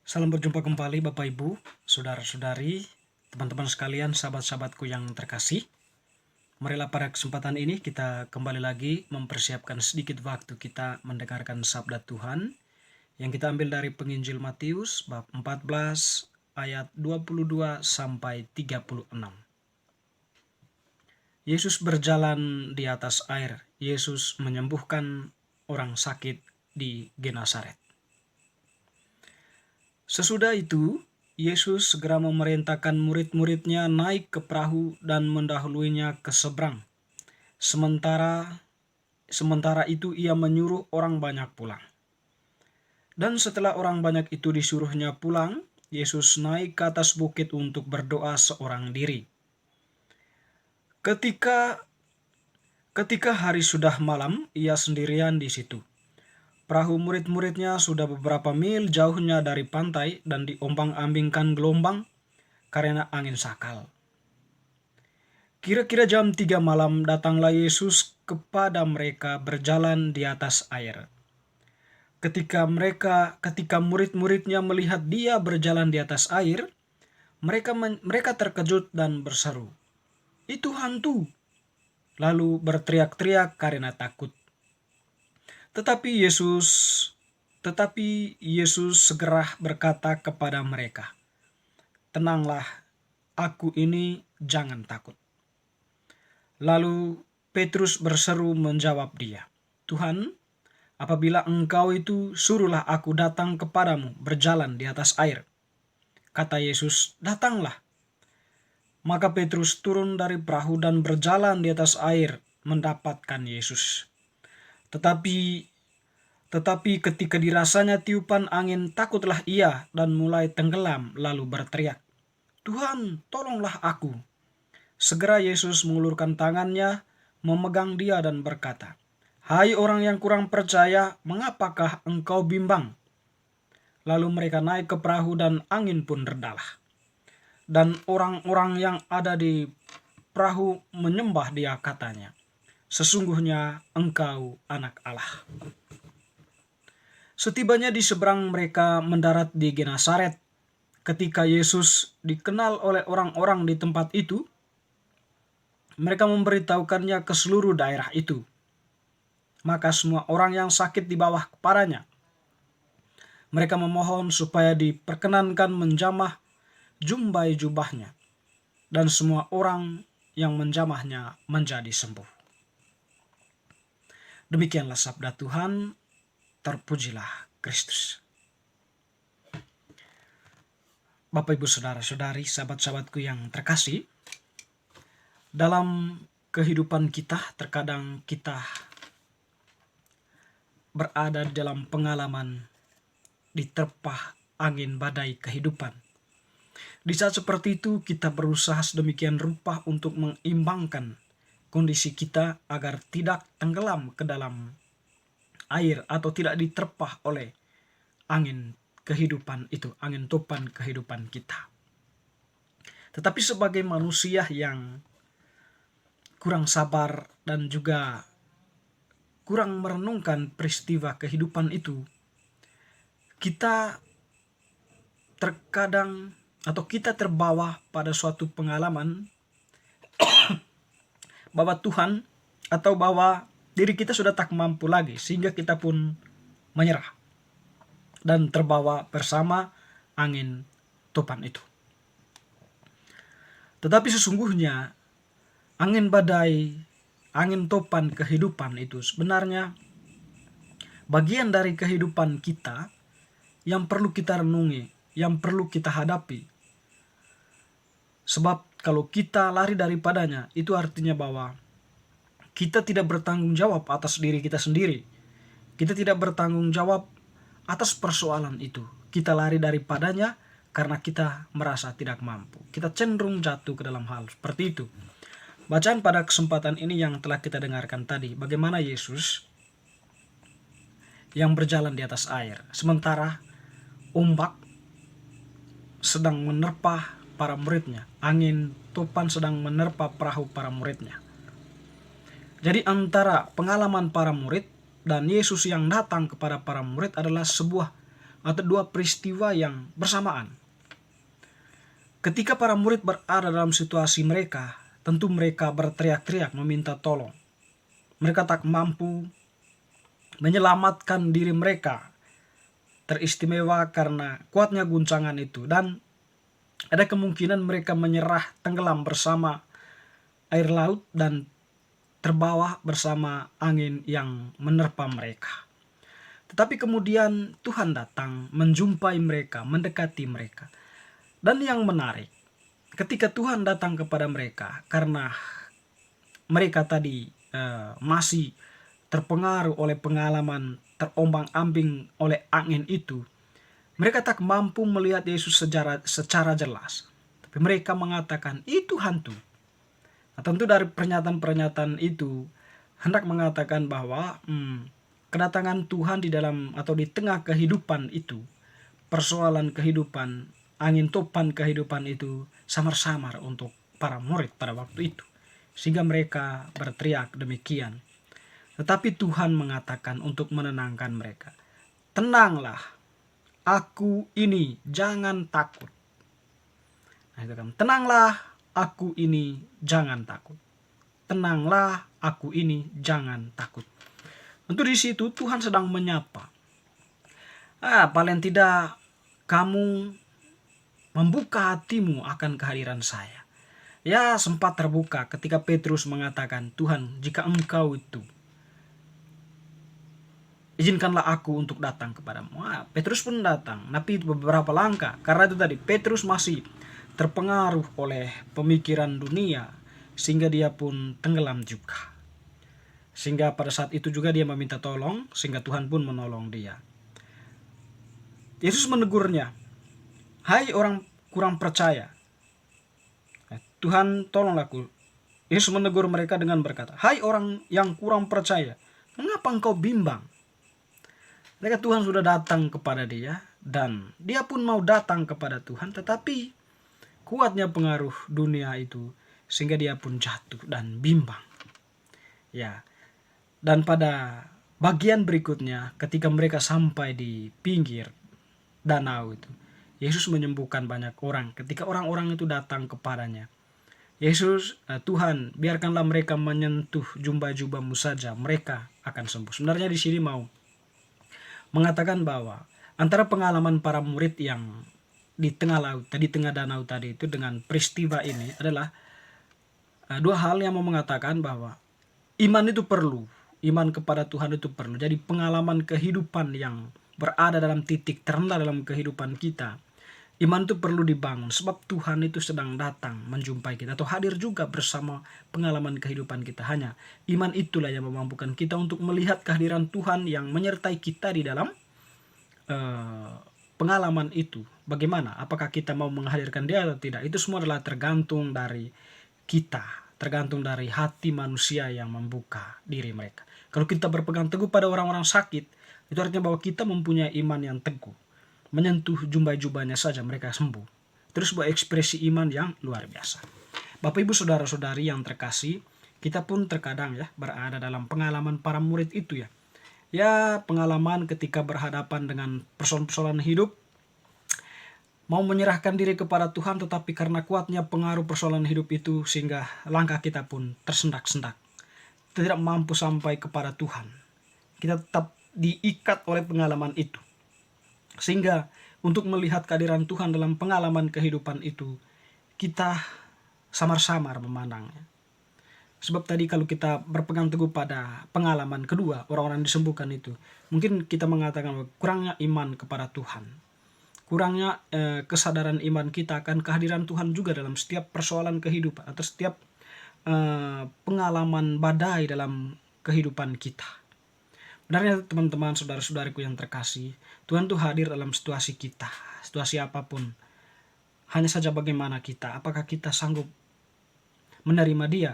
Salam berjumpa kembali Bapak Ibu, saudara-saudari, teman-teman sekalian, sahabat-sahabatku yang terkasih. Marilah pada kesempatan ini kita kembali lagi mempersiapkan sedikit waktu kita mendengarkan sabda Tuhan yang kita ambil dari penginjil Matius bab 14 ayat 22 sampai 36. Yesus berjalan di atas air. Yesus menyembuhkan orang sakit di Genesaret. Sesudah itu, Yesus segera memerintahkan murid-muridnya naik ke perahu dan mendahuluinya ke seberang. Sementara itu ia menyuruh orang banyak pulang. Dan setelah orang banyak itu disuruhnya pulang, Yesus naik ke atas bukit untuk berdoa seorang diri. Ketika hari sudah malam, ia sendirian di situ. Perahu murid-muridnya sudah beberapa mil jauhnya dari pantai dan diombang-ambingkan gelombang karena angin sakal. Kira-kira jam 3 malam datanglah Yesus kepada mereka berjalan di atas air. Ketika murid-muridnya melihat dia berjalan di atas air, mereka terkejut dan berseru, "Itu hantu!" Lalu berteriak-teriak karena takut. Tetapi Yesus segera berkata kepada mereka, "Tenanglah, aku ini, jangan takut." Lalu Petrus berseru menjawab dia, "Tuhan, apabila Engkau itu, suruhlah aku datang kepadamu berjalan di atas air." Kata Yesus, "Datanglah." Maka Petrus turun dari perahu dan berjalan di atas air mendapatkan Yesus. Tetapi ketika dirasanya tiupan angin, takutlah ia dan mulai tenggelam, lalu berteriak, "Tuhan, tolonglah aku." Segera Yesus mengulurkan tangannya, memegang dia dan berkata, "Hai orang yang kurang percaya, mengapakah engkau bimbang?" Lalu mereka naik ke perahu dan angin pun redalah. Dan orang-orang yang ada di perahu menyembah dia, katanya, "Sesungguhnya engkau anak Allah." Setibanya di seberang, mereka mendarat di Genesaret. Ketika Yesus dikenal oleh orang-orang di tempat itu, mereka memberitahukannya ke seluruh daerah itu. Maka semua orang yang sakit di bawah kepalanya, mereka memohon supaya diperkenankan menjamah jumbai jubahnya, dan semua orang yang menjamahnya menjadi sembuh. Demikianlah sabda Tuhan. Terpujilah Kristus. Bapak, Ibu, saudara-saudari, sahabat-sahabatku yang terkasih, dalam kehidupan kita terkadang kita berada dalam pengalaman diterpa angin badai kehidupan. Di saat seperti itu kita berusaha sedemikian rupa untuk mengimbangkan kondisi kita agar tidak tenggelam ke dalam air atau tidak diterpa oleh angin kehidupan itu, angin topan kehidupan kita. Tetapi sebagai manusia yang kurang sabar dan juga kurang merenungkan peristiwa kehidupan itu, kita terkadang atau kita terbawa pada suatu pengalaman bahwa Tuhan atau bahwa diri kita sudah tak mampu lagi, sehingga kita pun menyerah dan terbawa bersama angin topan itu. Tetapi sesungguhnya angin badai, angin topan kehidupan itu sebenarnya bagian dari kehidupan kita yang perlu kita renungi, yang perlu kita hadapi. Sebab kalau kita lari daripadanya, itu artinya bahwa kita tidak bertanggung jawab atas diri kita sendiri. Kita tidak bertanggung jawab atas persoalan itu. Kita lari daripadanya karena kita merasa tidak mampu. Kita cenderung jatuh ke dalam hal seperti itu. Bacaan pada kesempatan ini yang telah kita dengarkan tadi, bagaimana Yesus yang berjalan di atas air, sementara ombak sedang menerpa para muridnya, angin topan sedang menerpa perahu para muridnya. Jadi antara pengalaman para murid dan Yesus yang datang kepada para murid adalah sebuah atau dua peristiwa yang bersamaan. Ketika para murid berada dalam situasi mereka, tentu mereka berteriak-teriak meminta tolong. Mereka tak mampu menyelamatkan diri mereka, teristimewa karena kuatnya guncangan itu, dan ada kemungkinan mereka menyerah tenggelam bersama air laut dan terbawa bersama angin yang menerpa mereka. Tetapi kemudian Tuhan datang menjumpai mereka, mendekati mereka. Dan yang menarik, ketika Tuhan datang kepada mereka, karena mereka tadi masih terpengaruh oleh pengalaman terombang-ambing oleh angin itu, mereka tak mampu melihat Yesus secara jelas. Tapi mereka mengatakan, itu hantu. Nah, tentu dari pernyataan-pernyataan itu hendak mengatakan bahwa kedatangan Tuhan di dalam atau di tengah kehidupan itu, persoalan kehidupan, angin topan kehidupan itu samar-samar untuk para murid pada waktu itu. Sehingga mereka berteriak demikian. Tetapi Tuhan mengatakan untuk menenangkan mereka, tenanglah, aku ini, jangan takut. Nah, itu kan, tenanglah, aku ini, jangan takut. Tenanglah, aku ini, jangan takut. Tentu di situ Tuhan sedang menyapa. Paling tidak kamu membuka hatimu akan kehadiran saya. Ya, sempat terbuka ketika Petrus mengatakan, Tuhan, jika engkau itu, izinkanlah aku untuk datang kepadamu. Petrus pun datang, tapi beberapa langkah. Karena itu tadi, Petrus masih terpengaruh oleh pemikiran dunia, sehingga dia pun tenggelam juga. Sehingga pada saat itu juga dia meminta tolong, sehingga Tuhan pun menolong dia. Yesus menegurnya, hai orang kurang percaya. Tuhan tolonglah aku. Yesus menegur mereka dengan berkata, hai orang yang kurang percaya, mengapa engkau bimbang? Mereka Tuhan sudah datang kepada dia, dan dia pun mau datang kepada Tuhan, tetapi kuatnya pengaruh dunia itu sehingga dia pun jatuh dan bimbang. Ya. Dan pada bagian berikutnya, ketika mereka sampai di pinggir danau itu, Yesus menyembuhkan banyak orang. Ketika orang-orang itu datang kepadanya, Yesus, Tuhan, biarkanlah mereka menyentuh jubah-jubahmu saja, mereka akan sembuh. Sebenarnya di sini mau mengatakan bahwa antara pengalaman para murid yang di tengah laut, di tengah danau tadi itu dengan peristiwa ini adalah dua hal yang mau mengatakan bahwa iman itu perlu. Iman kepada Tuhan itu perlu. Jadi pengalaman kehidupan yang berada dalam titik terendah dalam kehidupan kita, iman itu perlu dibangun. Sebab Tuhan itu sedang datang menjumpai kita atau hadir juga bersama pengalaman kehidupan kita. Hanya iman itulah yang memampukan kita untuk melihat kehadiran Tuhan yang menyertai kita di dalam pengalaman itu. Bagaimana? Apakah kita mau menghadirkan dia atau tidak? Itu semua adalah tergantung dari kita. Tergantung dari hati manusia yang membuka diri mereka. Kalau kita berpegang teguh pada orang-orang sakit, itu artinya bahwa kita mempunyai iman yang teguh. Menyentuh jubah-jubahnya saja mereka sembuh. Terus sebuah ekspresi iman yang luar biasa. Bapak ibu saudara-saudari yang terkasih, kita pun terkadang ya berada dalam pengalaman para murid itu ya. Ya, pengalaman ketika berhadapan dengan persoalan-persoalan hidup, mau menyerahkan diri kepada Tuhan, tetapi karena kuatnya pengaruh persoalan hidup itu sehingga langkah kita pun tersendak-sendak. Tidak mampu sampai kepada Tuhan. Kita tetap diikat oleh pengalaman itu. Sehingga untuk melihat kehadiran Tuhan dalam pengalaman kehidupan itu, kita samar-samar memandangnya. Sebab tadi kalau kita berpegang teguh pada pengalaman kedua, orang-orang disembuhkan itu, mungkin kita mengatakan bahwa kurangnya iman kepada Tuhan. Kurangnya kesadaran iman kita akan kehadiran Tuhan juga dalam setiap persoalan kehidupan atau setiap pengalaman badai dalam kehidupan kita. Benarnya teman-teman, saudara-saudariku yang terkasih, Tuhan tuh hadir dalam situasi kita, situasi apapun. Hanya saja bagaimana kita, apakah kita sanggup menerima dia,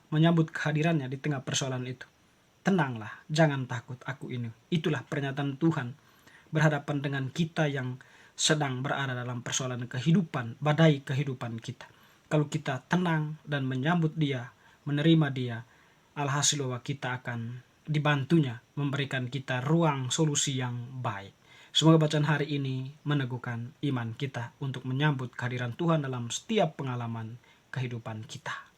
menyambut kehadirannya di tengah persoalan itu. Tenanglah, jangan takut, aku ini. Itulah pernyataan Tuhan berhadapan dengan kita yang sedang berada dalam persoalan kehidupan, badai kehidupan kita. Kalau kita tenang dan menyambut dia, menerima dia, alhasil bahwa kita akan dibantunya, memberikan kita ruang solusi yang baik. Semoga bacaan hari ini meneguhkan iman kita untuk menyambut kehadiran Tuhan dalam setiap pengalaman kehidupan kita.